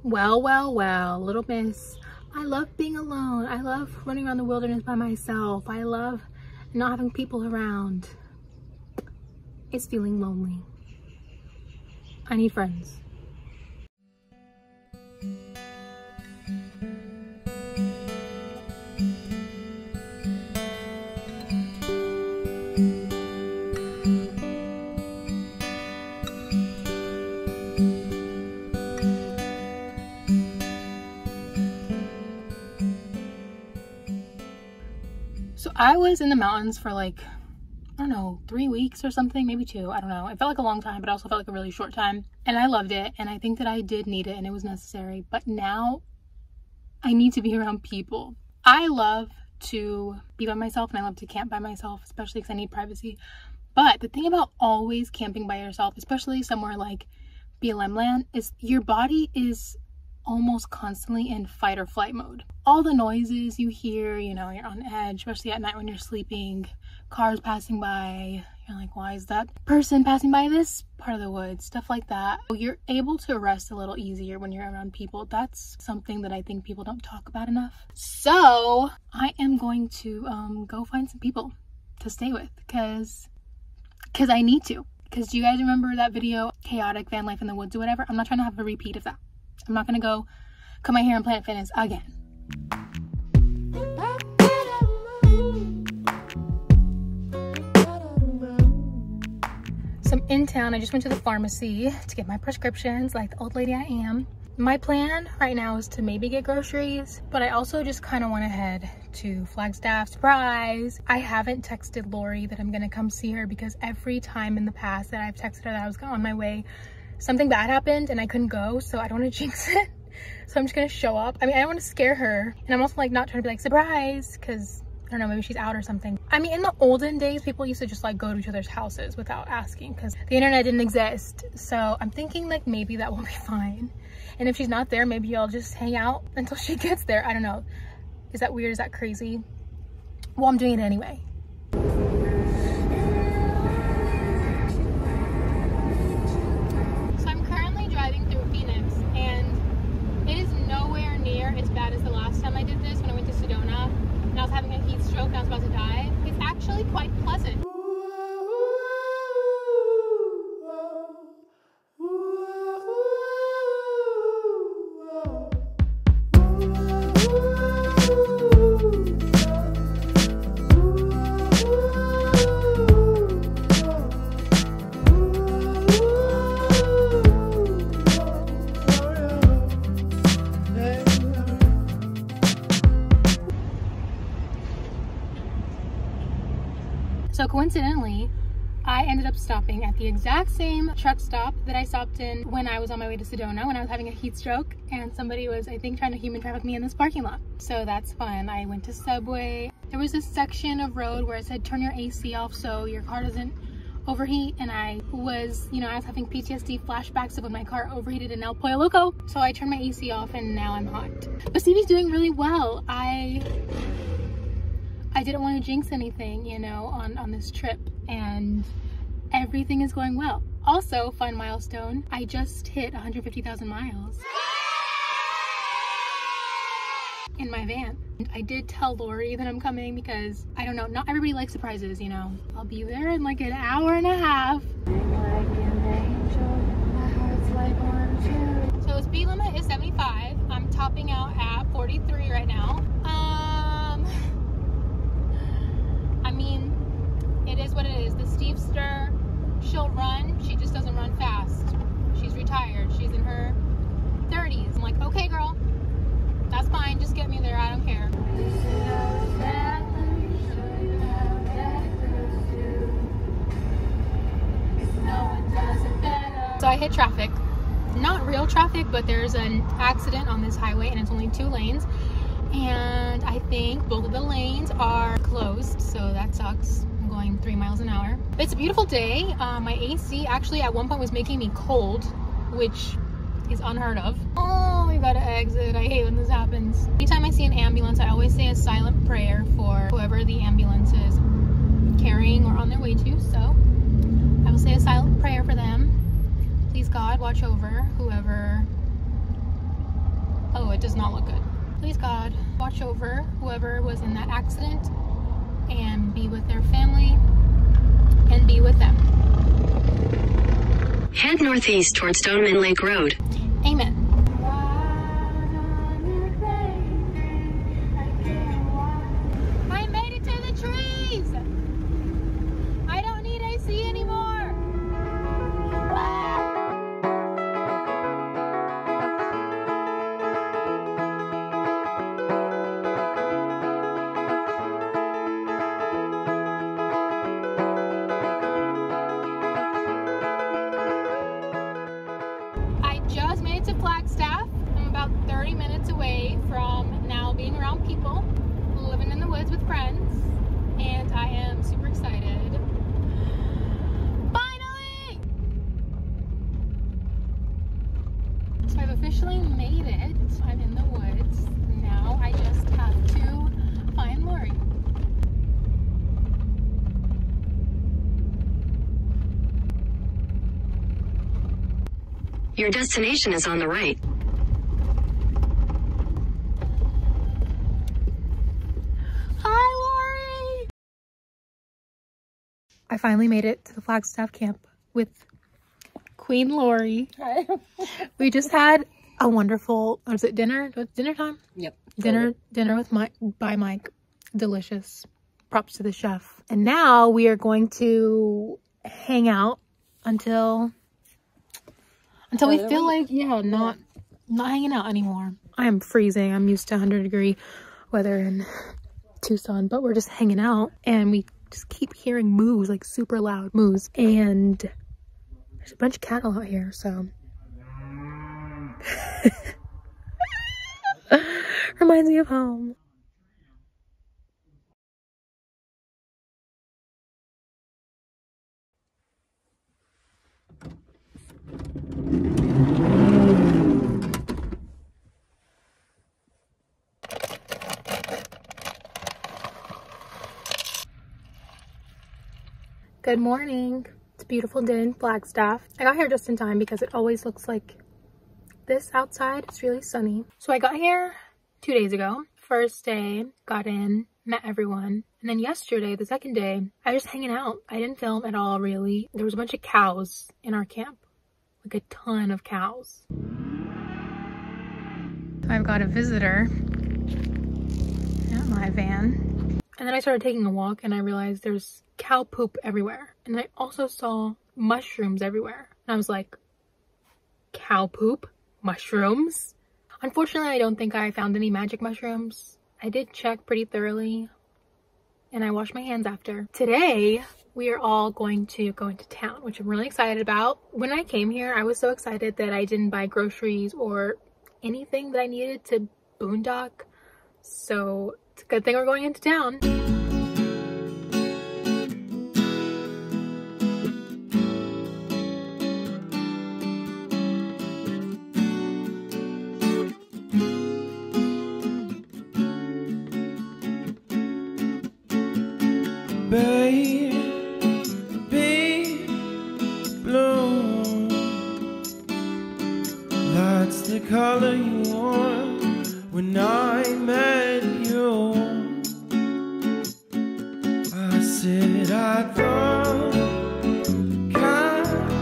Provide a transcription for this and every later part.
Well, little miss. I love being alone. I love running around the wilderness by myself. I love not having people around. It's feeling lonely. I need friends. So I was in the mountains for like, I don't know, 3 weeks or something, maybe 2, I don't know. It felt like a long time, but also felt like a really short time. And I loved it, and I think that I did need it, and it was necessary. But now I need to be around people. I love to be by myself, and I love to camp by myself, especially because I need privacy. But the thing about always camping by yourself, especially somewhere like BLM land, is your body is almost constantly in fight or flight mode. All the noises you hear, you know, you're on edge, especially at night when you're sleeping, cars passing by, you're like, why is that person passing by this part of the woods, stuff like that. You're able to rest a little easier when you're around people. That's something that I think people don't talk about enough. So I am going to go find some people to stay with, because I need to. Because do you guys remember that video, chaotic van life in the woods or whatever? I'm not trying to have a repeat of that. I'm not gonna go cut my hair in Planet Fitness again. So I'm in town. I just went to the pharmacy to get my prescriptions like the old lady I am. My plan right now is to maybe get groceries, but I also just kind of want to head to Flagstaff. Surprise! I haven't texted Lori that I'm gonna come see her, because every time in the past that I've texted her that I was on my way, something bad happened and I couldn't go, so I don't want to jinx it. So I'm just gonna show up. I mean, I don't want to scare her, and I'm also like not trying to be like surprise, because I don't know, maybe she's out or something. I mean, in the olden days, people used to just like go to each other's houses without asking, because the internet didn't exist. So I'm thinking like maybe that will be fine. And if she's not there, maybe I'll just hang out until she gets there. I don't know. Is that weird? Is that crazy? Well, I'm doing it anyway. So I'm currently driving through Phoenix, and it is nowhere near as bad as the last time I did this when I went to Sedona and I was having a heat stroke and I was about to die. It's actually quite pleasant. So coincidentally, I ended up stopping at the exact same truck stop that I stopped in when I was on my way to Sedona when I was having a heat stroke, and somebody was, I think, trying to human traffic me in this parking lot. So that's fun. I went to Subway. There was this section of road where it said turn your AC off so your car doesn't overheat, and I was, you know, I was having PTSD flashbacks of when my car overheated in El Pollo Loco. So I turned my AC off and now I'm hot. But Stevie's doing really well. I didn't want to jinx anything, you know, on this trip, and everything is going well. Also, fun milestone, I just hit 150,000 miles in my van. I did tell Lori that I'm coming because, I don't know, not everybody likes surprises, you know. I'll be there in like an hour and a half. So speed limit is 75. I'm topping out at 43 right now. I mean, it is what it is. The Stevester, she'll run, she just doesn't run fast. She's retired, she's in her 30s. I'm like, okay girl, that's fine, just get me there, I don't care. So I hit traffic. Not real traffic, but there's an accident on this highway and it's only 2 lanes. And I think both of the lanes are closed, so that sucks. I'm going 3 miles an hour. But it's a beautiful day. My AC actually at one point was making me cold, which is unheard of. Oh, we gotta exit. I hate when this happens. Anytime I see an ambulance, I always say a silent prayer for whoever the ambulance is carrying or on their way to. So I will say a silent prayer for them. Please God, watch over whoever it does not look good. Please God, watch over whoever was in that accident and be with their family and be with them. Head northeast towards Stoneman Lake Road. Amen. I made it to the trees. I don't need AC anymore. I just made it to Flagstaff. I'm about 30 minutes away from now being around people, living in the woods with friends, and I am super excited. Finally! So I've officially made it. I'm in the woods. Now I just have to find Lori. Your destination is on the right. Hi, Lori! I finally made it to the Flagstaff camp with Queen Lori. Hi. We just had a wonderful, was it dinner? Was it dinner time? Yep. Dinner with by Mike. Delicious. Props to the chef. And now we are going to hang out until we feel like, not hanging out anymore. I am freezing. I'm used to 100-degree weather in Tucson, but we're just hanging out and we just keep hearing moos, like super loud moos. And there's a bunch of cattle out here, so. Reminds me of home. Good morning. It's a beautiful day in Flagstaff. I got here just in time because it always looks like this outside. It's really sunny. So I got here 2 days ago. First day, got in, met everyone. And then yesterday, the second day, I was just hanging out. I didn't film at all, really. There was a bunch of cows in our camp. Like a ton of cows. I've got a visitor at my van. And then I started taking a walk and I realized there's cow poop everywhere. And I also saw mushrooms everywhere. And I was like, cow poop? Mushrooms? Unfortunately, I don't think I found any magic mushrooms. I did check pretty thoroughly and I washed my hands after. Today, we are all going to go into town, which I'm really excited about. When I came here, I was so excited that I didn't buy groceries or anything that I needed to boondock. So it's a good thing we're going into town. Baby blue, that's the color you wore when I met you. I said I thought cafe,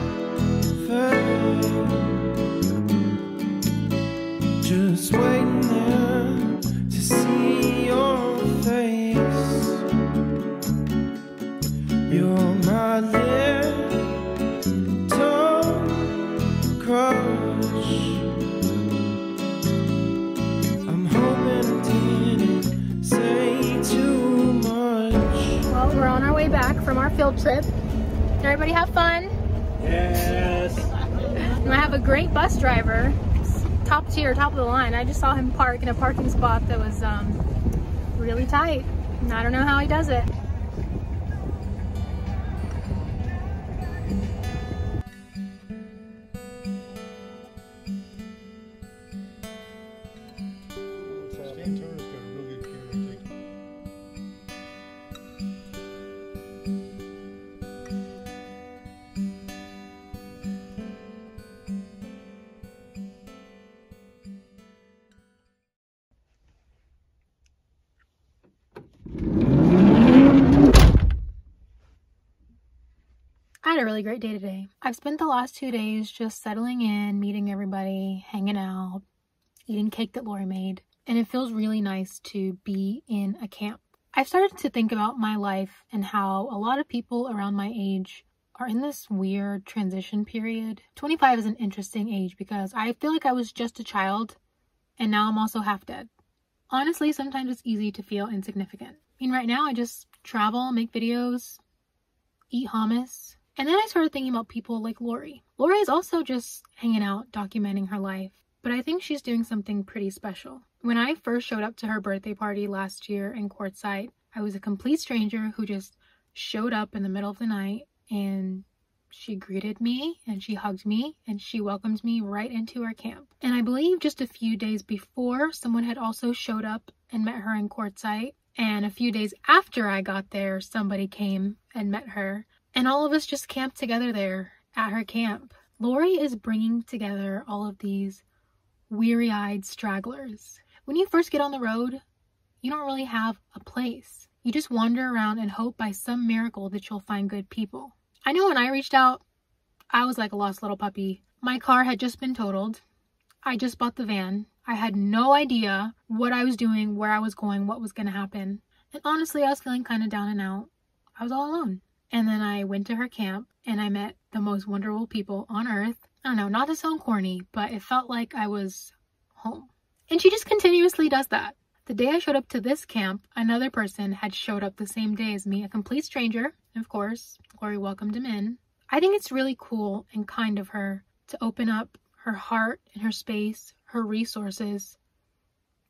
just waiting there to see your face. You're my little crush. I'm hoping I didn't say too much. Well, we're on our way back from our field trip. Did everybody have fun? Yes. And I have a great bus driver. Top tier, top of the line. I just saw him park in a parking spot that was really tight. And I don't know how he does it. really great day today. I've spent the last 2 days just settling in, meeting everybody, hanging out, eating cake that Lori made, and it feels really nice to be in a camp. I've started to think about my life and how a lot of people around my age are in this weird transition period. 25 is an interesting age because I feel like I was just a child and now I'm also half dead. Honestly, sometimes it's easy to feel insignificant. I mean, right now I just travel, make videos, eat hummus. And then I started thinking about people like Lori. Lori is also just hanging out, documenting her life. But I think she's doing something pretty special. When I first showed up to her birthday party last year in Quartzsite, I was a complete stranger who just showed up in the middle of the night, and she greeted me and she hugged me and she welcomed me right into her camp. And I believe just a few days before, someone had also showed up and met her in Quartzsite. And a few days after I got there, somebody came and met her. And all of us just camped together there at her camp. Lori is bringing together all of these weary-eyed stragglers. When you first get on the road, you don't really have a place. You just wander around and hope by some miracle that you'll find good people. I know when I reached out, I was like a lost little puppy. My car had just been totaled. I just bought the van. I had no idea what I was doing, where I was going, what was going to happen. And honestly, I was feeling kind of down and out. I was all alone. And then I went to her camp and I met the most wonderful people on earth. I don't know, not to sound corny, but it felt like I was home. And she just continuously does that. The day I showed up to this camp, another person had showed up the same day as me, a complete stranger. Of course, Lori welcomed him in. I think it's really cool and kind of her to open up her heart and her space, her resources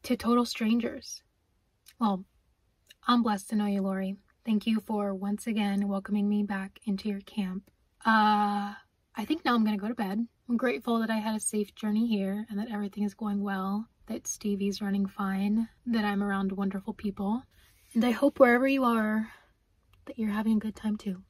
to total strangers. Well, I'm blessed to know you, Lori. Thank you for once again welcoming me back into your camp. I think now I'm gonna go to bed. I'm grateful that I had a safe journey here and that everything is going well, that Stevie's running fine, that I'm around wonderful people. And I hope wherever you are, that you're having a good time too.